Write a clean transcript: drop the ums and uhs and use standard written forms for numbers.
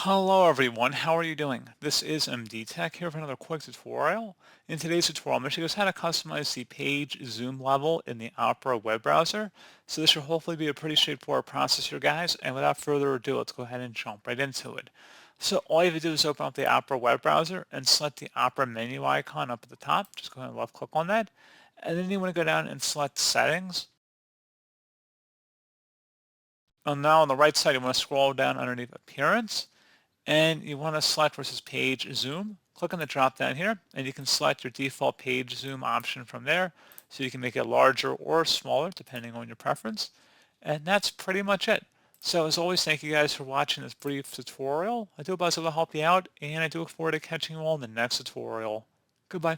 Hello everyone, how are you doing? This is MD Tech here for another quick tutorial. In today's tutorial, I'm going to show you guys how to customize the page zoom level in the Opera web browser. So this should hopefully be a pretty straightforward process here, guys. And without further ado, let's go ahead and jump right into it. So all you have to do is open up the Opera web browser and select the Opera menu icon up at the top. Just go ahead and left click on that. And then you want to go down and select Settings. And now on the right side, you want to scroll down underneath Appearance. And you want to select versus page zoom. Click on the drop down here and you can select your default page zoom option from there, so you can make it larger or smaller depending on your preference. And that's pretty much it. So as always, thank you guys for watching this brief tutorial. I do hope I was able to help you out, and I do look forward to catching you all in the next tutorial. Goodbye.